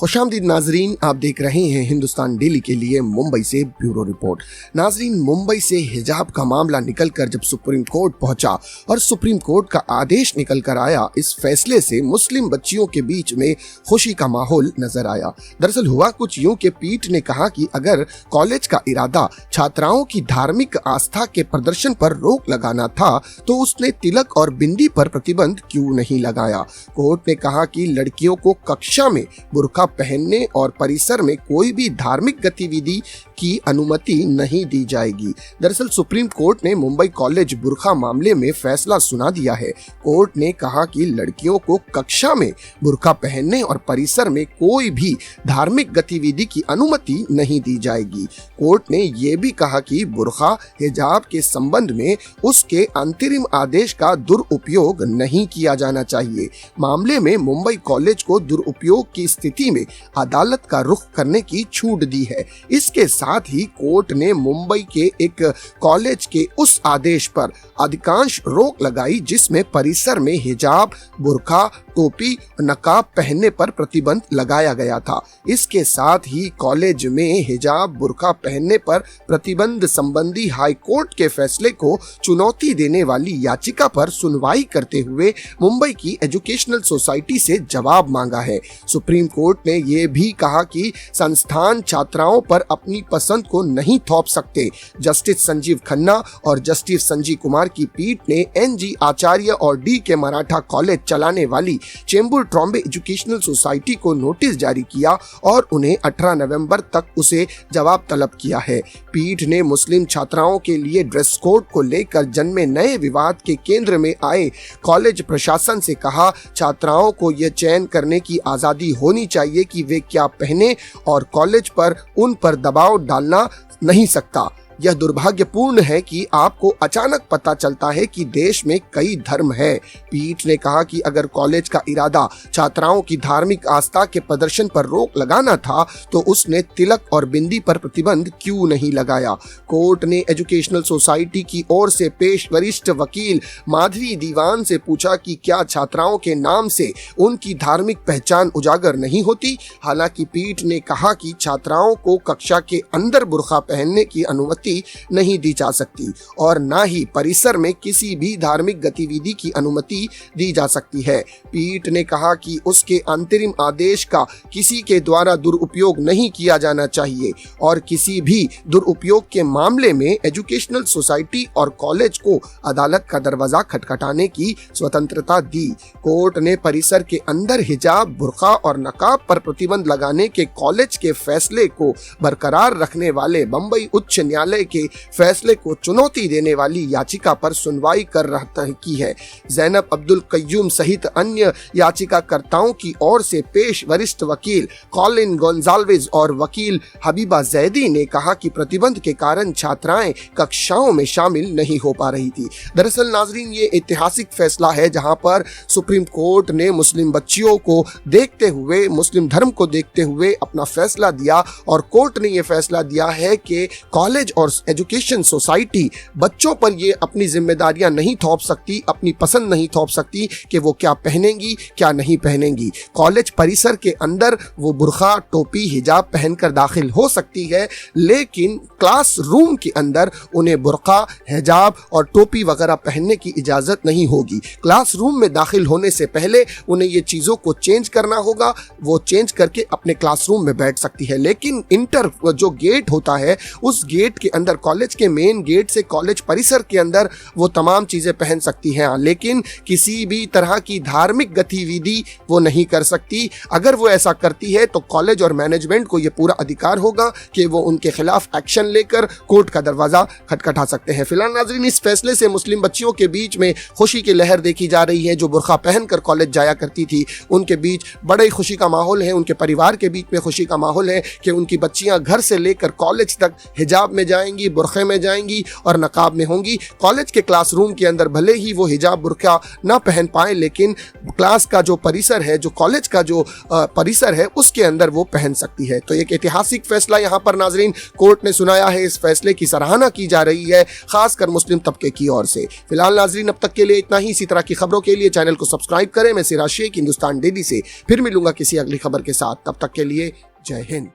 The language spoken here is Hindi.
खुशामदीद नाजरीन, आप देख रहे हैं हिंदुस्तान डेली के लिए मुंबई से ब्यूरो रिपोर्ट। नाजरीन, मुंबई से हिजाब का मामला निकलकर जब सुप्रीम कोर्ट पहुंचा और सुप्रीम कोर्ट का आदेश निकल कर आया, इस फैसले से मुस्लिम बच्चियों के बीच में खुशी का माहौल नजर आया। दरअसल हुआ कुछ यूं कि पीठ ने कहा कि अगर कॉलेज का इरादा छात्राओं की धार्मिक आस्था के प्रदर्शन पर रोक लगाना था तो उसने तिलक और बिंदी पर प्रतिबंध क्यों नहीं लगाया। कोर्ट ने कहा कि लड़कियों को कक्षा में बुर्का पहनने और परिसर में कोई भी धार्मिक गतिविधि की अनुमति नहीं दी जाएगी। दरअसल सुप्रीम कोर्ट ने मुंबई कॉलेज बुर्का मामले में फैसला सुना दिया है। कोर्ट ने कहा कि लड़कियों को कक्षा में बुर्का पहनने और परिसर में कोई भी धार्मिक गतिविधि की अनुमति नहीं दी जाएगी। कोर्ट ने यह भी कहा कि बुर्का हिजाब के संबंध में उसके अंतरिम आदेश का दुरुपयोग नहीं किया जाना चाहिए। मामले में मुंबई कॉलेज को दुरुपयोग की स्थिति में अदालत का रुख करने की छूट दी है। इसके साथ ही कोर्ट ने मुंबई के एक कॉलेज के उस आदेश पर अधिकांश रोक लगाई जिसमें परिसर में हिजाब, बुर्का, टोपी, नकाब पहनने पर प्रतिबंध लगाया गया था। इसके साथ ही कॉलेज में हिजाब, बुर्का पहनने पर प्रतिबंध संबंधी हाई कोर्ट के फैसले को चुनौती देने वाली याचिका पर सुनवाई करते हुए मुंबई की एजुकेशनल सोसाइटी से जवाब मांगा है। सुप्रीम कोर्ट ने यह भी कहा कि संस्थान छात्राओं पर अपनी पसंद को नहीं थोप सकते। जस्टिस संजीव खन्ना और जस्टिस संजीव कुमार की पीठ ने एनजी आचार्य और डी के मराठा कॉलेज चलाने वाली चेंबूर ट्रॉम्बे एजुकेशनल सोसाइटी को नोटिस जारी किया और उन्हें 18 नवंबर तक उसे जवाब तलब किया है। पीठ ने मुस्लिम छात्राओं के लिए ड्रेस कोड को लेकर जन्मे नए विवाद के केंद्र में आए कॉलेज प्रशासन से कहा, छात्राओं को यह चयन करने की आजादी होनी चाहिए कि वे क्या पहने और कॉलेज पर उन पर दबाव डालना नहीं सकता। यह दुर्भाग्यपूर्ण है कि आपको अचानक पता चलता है कि देश में कई धर्म है। पीठ ने कहा कि अगर कॉलेज का इरादा छात्राओं की धार्मिक आस्था के प्रदर्शन पर रोक लगाना था तो उसने तिलक और बिंदी पर प्रतिबंध क्यों नहीं लगाया। कोर्ट ने एजुकेशनल सोसाइटी की ओर से पेश वरिष्ठ वकील माधवी दीवान से पूछा कि क्या छात्राओं के नाम से उनकी धार्मिक पहचान उजागर नहीं होती। हालांकि पीठ ने कहा कि छात्राओं को कक्षा के अंदर बुर्का पहनने की अनुमति नहीं दी जा सकती और ना ही परिसर में किसी भी धार्मिक गतिविधि की अनुमति दी जा सकती है। पीठ ने कहा कि उसके अंतरिम आदेश का किसी के द्वारा दुरुपयोग नहीं किया जाना चाहिए और किसी भी दुरुपयोग के मामले में एजुकेशनल सोसाइटी और कॉलेज को अदालत का दरवाजा खटखटाने की स्वतंत्रता दी। कोर्ट ने परिसर के अंदर हिजाब, बुर्का और नकाब पर प्रतिबंध लगाने के कॉलेज के फैसले को बरकरार रखने वाले बंबई उच्च न्यायालय के फैसले को चुनौती देने वाली याचिका पर सुनवाई कर रहा की है। जैनब अब्दुल कय्यूम सहित अन्य याचिकाकर्ताओं की ओर से पेश वरिष्ठ वकील कॉलिन गोंजाल्वेज और वकील हबीबा जैदी ने कहा कि प्रतिबंध के कारण छात्राएं कक्षाओं में शामिल नहीं हो पा रही थी। दरअसल नाजरीन, ये ऐतिहासिक फैसला है जहां पर सुप्रीम कोर्ट ने मुस्लिम बच्चियों को देखते हुए, मुस्लिम धर्म को देखते हुए अपना फैसला दिया और कोर्ट ने यह फैसला दिया है कि कॉलेज और एजुकेशन सोसाइटी बच्चों पर ये अपनी जिम्मेदारियां नहीं थोप सकती, अपनी पसंद नहीं थोप सकती कि वो क्या पहनेंगी क्या नहीं पहनेंगी। कॉलेज परिसर के अंदर वो बुर्का, टोपी, हिजाब पहनकर दाखिल हो सकती है, लेकिन क्लास रूम के अंदर उन्हें बुर्का, हिजाब और टोपी वगैरह पहनने की इजाजत नहीं होगी। क्लास रूम में दाखिल होने से पहले उन्हें ये चीजों को चेंज करना होगा, वो चेंज करके अपने क्लासरूम में बैठ सकती है। लेकिन इंटर जो गेट होता है, उस गेट के अंदर, कॉलेज के मेन गेट से कॉलेज परिसर के अंदर वो तमाम चीजें पहन सकती हैं, लेकिन किसी भी तरह की धार्मिक गतिविधि वो नहीं कर सकती। अगर वो ऐसा करती है तो कॉलेज और मैनेजमेंट को ये पूरा अधिकार होगा कि वो उनके खिलाफ एक्शन लेकर कोर्ट का दरवाजा खटखटा सकते हैं। फिलहाल नाजरीन, इस फैसले से मुस्लिम बच्चियों के बीच में खुशी की लहर देखी जा रही है। जो बुर्का पहनकर कॉलेज जाया करती थी, उनके बीच बड़े खुशी का माहौल है, उनके परिवार के बीच में खुशी का माहौल है कि उनकी बच्चियां घर से लेकर कॉलेज तक हिजाब में जाएं जाएंगी, बुरखे में जाएंगी और नकाब में होंगी। कॉलेज के क्लासरूम के अंदर भले ही वो हिजाब बुरका ना पहन पाए, लेकिन क्लास का जो परिसर है, जो कॉलेज का जो परिसर है, उसके अंदर वो पहन सकती है। तो एक ऐतिहासिक फैसला यहाँ पर नाजरीन कोर्ट ने सुनाया है। इस फैसले की सराहना की जा रही है, खासकर मुस्लिम तबके की ओर से। फिलहाल नाजरीन अब तक के लिए इतना ही। इसी तरह की खबरों के लिए चैनल को सब्सक्राइब करें। मैं सिराज शेख, हिंदुस्तान डेली से फिर मिलूंगा किसी अगली खबर के साथ। तब तक के लिए जय हिंद।